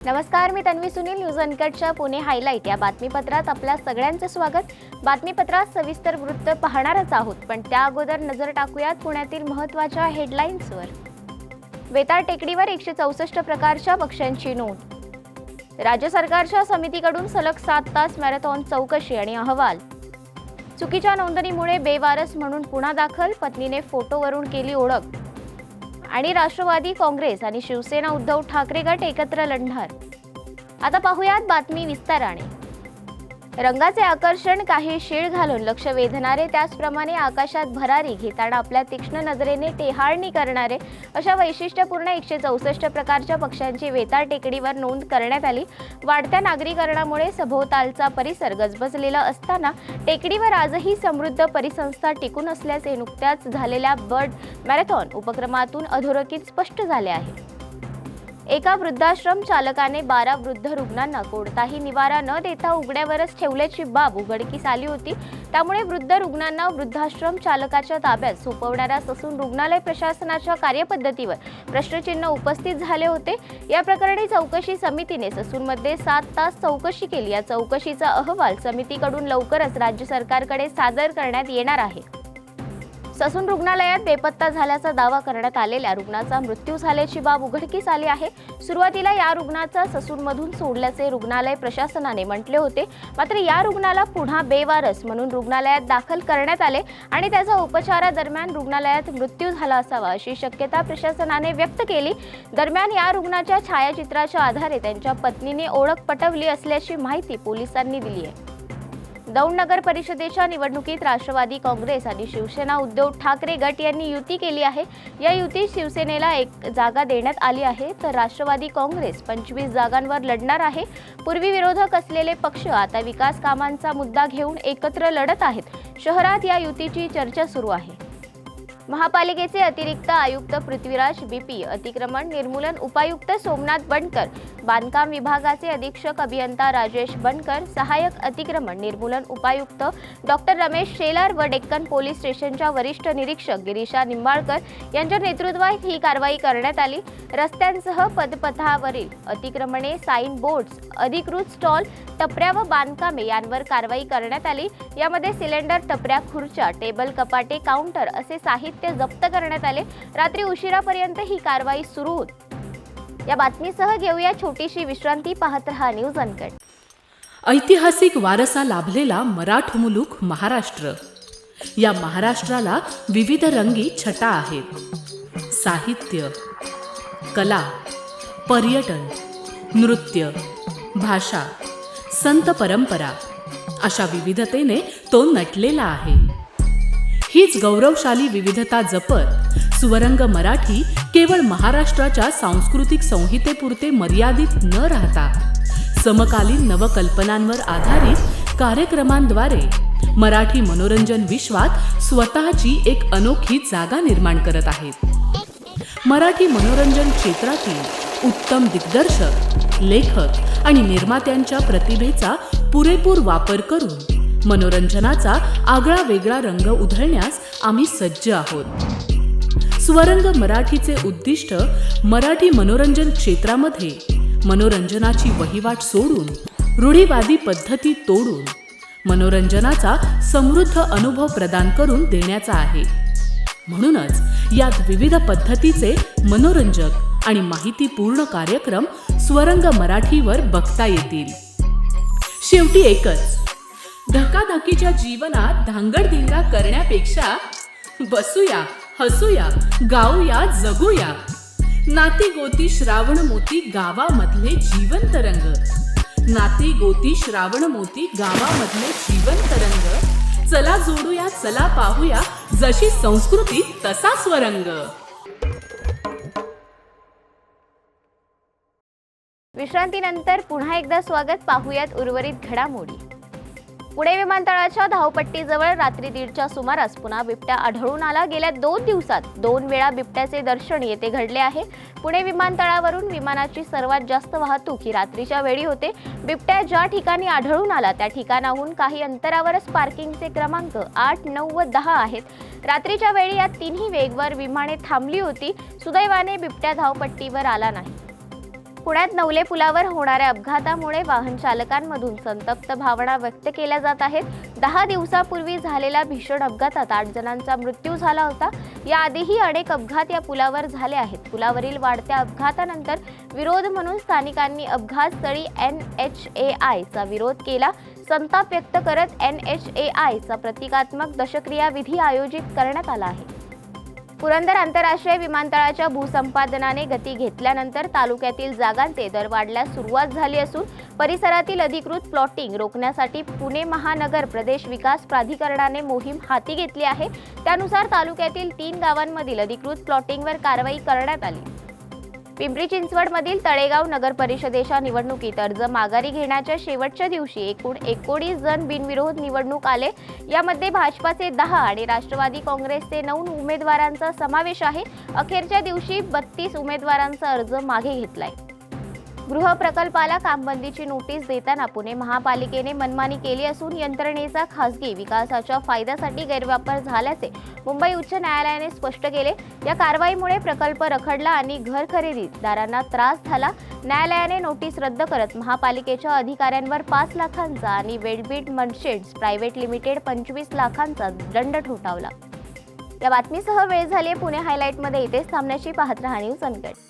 नमस्कार, मी Tanvi Sunil. News अनकटच्या Pune highlight या बातमीपत्रात आपल्या सगळ्यांचं स्वागत. बातमीपत्रात सविस्तर वृत्त पाहणारच आहोत, पण त्या अगोदर नजर टाकूयात पुण्यातील महत्त्वाच्या हेडलाईन्सवर. वेताळ टेकडीवर 164 प्रकारच्या पक्ष्यांची नोंद. राज्य सरकारच्या समितीकडून सलग 7 तास मॅरेथॉन चौकशी आणि अहवाल. चुकीच्या नोंदणीमुळे बेवारस म्हणून पुन्हा दाखल, पत्नीने फोटोवरून केली ओळख. आणि राष्ट्रवादी काँग्रेस आणि शिवसेना उद्धव ठाकरे गट एकत्र लढणार. आता पाहूयात बातमी विस्ताराने. रंगाचे आकर्षण काही शीळ घालून लक्ष वेधणारे, त्याचप्रमाणे आकाशात भरारी घेताना आपल्या तीक्ष्ण नजरेने टेहाळणी करणारे अशा वैशिष्ट्यपूर्ण 164 प्रकारच्या पक्ष्यांची वेताळ टेकडीवर नोंद करण्यात आली. वाढत्या नागरीकरणामुळे सभोवतालचा परिसर गजबजलेला असताना टेकडीवर आजही समृद्ध परिसंस्था टिकून असल्याचे नुकत्याच झालेल्या बर्ड मॅरेथॉन उपक्रमातून अधोरेखित स्पष्ट झाले आहे. एका वृद्धाश्रम चालकाने 12 वृद्ध रुग्णांना कोणताही निवारा न देता उघड्यावरच ठेवल्याची बाब उघडकीस आली होती. त्यामुळे वृद्ध रुग्णांना वृद्धाश्रम चालकाच्या ताब्यात सोपवणाऱ्या ससून रुग्णालय प्रशासनाच्या कार्यपद्धतीवर प्रश्नचिन्ह उपस्थित झाले होते. या प्रकरणी चौकशी समितीने ससूनमध्ये 7 तास चौकशी केली. या चौकशीचा अहवाल समितीकडून लवकरच राज्य सरकारकडे सादर करण्यात येणार आहे. ससून रुग्णालयात बेपत्ता झाल्याचा दावा करण्यात आलेल्या रुग्णाचा मृत्यू झाल्याची बाब उघडकीस आली आहे. सुरुवातीला या रुग्णाचा ससूनमधून सोडल्याचे रुग्णालय प्रशासनाने म्हटले होते. मात्र या रुग्णाला पुन्हा बेवारस म्हणून रुग्णालयात दाखल करण्यात आले आणि त्याचा उपचारादरम्यान रुग्णालयात मृत्यू झाला असावा अशी शक्यता प्रशासनाने व्यक्त केली. दरम्यान या रुग्णाच्या छायाचित्राच्या आधारे त्यांच्या पत्नीने ओळख पटवली असल्याची माहिती पोलिसांनी दिली आहे. दौंड नगर परिषदेच्या निवडणुकीत राष्ट्रवादी काँग्रेस आणि शिवसेना उद्धव ठाकरे गट यांनी युती केली आहे. या युतीत शिवसेनेला 1 जागा देण्यात आली आहे, तर राष्ट्रवादी काँग्रेस 25 जागांवर लढणार आहे. पूर्वी विरोधक असलेले पक्ष आता विकास कामांचा मुद्दा घेऊन एकत्र लढत आहेत. शहरात या युतीची चर्चा सुरू आहे. महापालिकेचे अतिरिक्त आयुक्त पृथ्वीराज बीपी, अतिक्रमण निर्मूलन उपायुक्त सोमनाथ बनकर, बांधकाम विभागाचे अधीक्षक अभियंता राजेश बनकर, सहाय्यक अतिक्रमण निर्मूलन उपायुक्त डॉक्टर रमेश शेलार व डेक्कन पोलीस स्टेशनच्या वरिष्ठ निरीक्षक गिरीशा निंबाळकर यांच्या नेतृत्वात ही कारवाई करण्यात आली. रस्त्यांसह पदपथावरील अतिक्रमणे, साइन बोर्ड्स, अधिकृत स्टॉल, टपऱ्या व बांधकामे यांवर कारवाई करण्यात आली. यामध्ये सिलेंडर, टपऱ्या, खुर्च्या, टेबल, कपाटे, काउंटर असे साहित्य जप्त करण्यात आले. रात्री उशिरापर्यंत ही कारवाई सुरू होती. या बातमीसह घेऊया छोटीशी विश्रांती. पाहत रहा न्यूज अनकट. ऐतिहासिक वारसा लाभलेला मराठ मुलूक महाराष्ट्र. या महाराष्ट्राला विविध रंगी छटा आहेत. साहित्य, कला, पर्यटन, नृत्य, भाषा, संत परंपरा अशा विविधतेने तो नटलेला आहे. हीच गौरवशाली विविधता जपत सुवरंग मराठी केवळ महाराष्ट्राच्या सांस्कृतिक संहितेपुरते मर्यादित न राहता समकालीन नवकल्पनांवर आधारित कार्यक्रमांद्वारे मराठी मनोरंजन विश्वात स्वतःची एक अनोखी जागा निर्माण करत आहेत. मराठी मनोरंजन क्षेत्रातील उत्तम दिग्दर्शक, लेखक आणि निर्मात्यांच्या प्रतिभेचा पुरेपूर वापर करून मनोरंजनाचा आगळा वेगळा रंग उधळण्यास आम्ही सज्ज आहोत. स्वरंग मराठीचे उद्दिष्ट मराठी मनोरंजन क्षेत्रामध्ये मनोरंजनाची वहिवाट सोडून, रूढीवादी पद्धती तोडून मनोरंजनाचा समृद्ध अनुभव प्रदान करून देण्याचा आहे. म्हणूनच यात विविध पद्धतीचे मनोरंजक आणि माहितीपूर्ण कार्यक्रम स्वरंग मराठीवर बघता येतील. शेवटी एकच, धकाधकीच्या जीवनात धांगडधिंगा करण्यापेक्षा बसूया, हसूया, गाऊया, जगूया. नाती गोती श्रावण मोती गावामधले जीवंत रंग. नाती गोती श्रावण मोती गावामधले जीवंत रंग. चला जोडूया, चला पाहूया, जशी संस्कृती तसा स्वरंग. विश्रांतीनंतर पुन्हा एकदा स्वागत. पाहूयात उर्वरित घडामोडी. पुणे विमानतळाच्या धावपट्टीजवळ रात्री 1:30च्या सुमारास पुन्हा बिबट्या आढळून आला. गेल्या 2 दिवसात 2 वेळा बिबट्याचे दर्शन येथे घडले आहे. पुणे विमानतळावरून विमानाची सर्वात जास्त वाहतूक ही रात्रीच्या वेळी होते. बिबट्या ज्या ठिकाणी आढळून आला त्या ठिकाणाहून काही अंतरावरच पार्किंगचे क्रमांक 8, 9 व 10 आहेत. रात्रीच्या वेळी या तिन्ही वेगवार विमाने थांबली होती. सुदैवाने बिबट्या धावपट्टीवर आला नाही. पुण्यात नवले पुलावर होणाऱ्या अपघातामुळे वाहन चालकांमधून संतप्त भावना व्यक्त केल्या जात आहेत। 10 दिवसापूर्वी झालेल्या भीषण अपघातात 8 जणांचा मृत्यू झाला होता। याआधीही अनेक अपघात या पुलावर झाले आहेत। पुलावरील वाढत्या अपघातानंतर विरोध म्हणून स्थानिकांनी अपघातस्थळी NHAI चा विरोध केला। संताप व्यक्त करत NHAI चा प्रतिकात्मक दशक्रिया विधी आयोजित करण्यात आला आहे। पुरंदर आंतरराष्ट्रीय विमानतळाच्या भूसंपादनाने गती घेतल्यानंतर तालुक्यातील जागांचे दर वाढण्यास सुरुवात झाली असून परिसरातील अधिकृत प्लॉटिंग रोखण्यासाठी पुणे महानगर प्रदेश विकास प्राधिकरणाने मोहीम हाती घेतली आहे। त्यानुसार तालुक्यातील 3 गावांमधील अधिकृत प्लॉटिंगवर कारवाई करण्यात आली। पिंपरी चिंचवडमधील तळेगाव नगर परिषदेच्या निवडणुकीत अर्ज माघारी घेण्याच्या शेवटच्या दिवशी एकूण 19 जण बिनविरोध निवडणूक आले। यामध्ये भाजपाचे 10 आणि राष्ट्रवादी काँग्रेसचे 9 उमेदवारांचा समावेश आहे। अखेरच्या दिवशी 32 उमेदवारांचा अर्ज मागे घेतलाय। गृह प्रकल्पाला कामबंदीची नोटीस देताना पुणे महापालिकेने मनमानी केली असून यंत्रणेचा खासगी विकासाच्या फायद्यासाठी गैरवापर झाल्याचे मुंबई उच्च न्यायालयाने स्पष्ट केले। या कारवाईमुळे प्रकल्प रखडला आणि घर खरेदीदारांना त्रास झाला। न्यायालयाने नोटीस रद्द करत महापालिकेच्या अधिकाऱ्यांवर 5 लाखांचा आणि वेलबीट मर्चंट्स प्रायव्हेट लिमिटेड 25 लाखांचा दंड ठोठावला। या बातमीसह वेळ झाली पुणे हायलाइटमध्ये इथेच थांबण्याची। पाहत रहा न्यूज अनकट।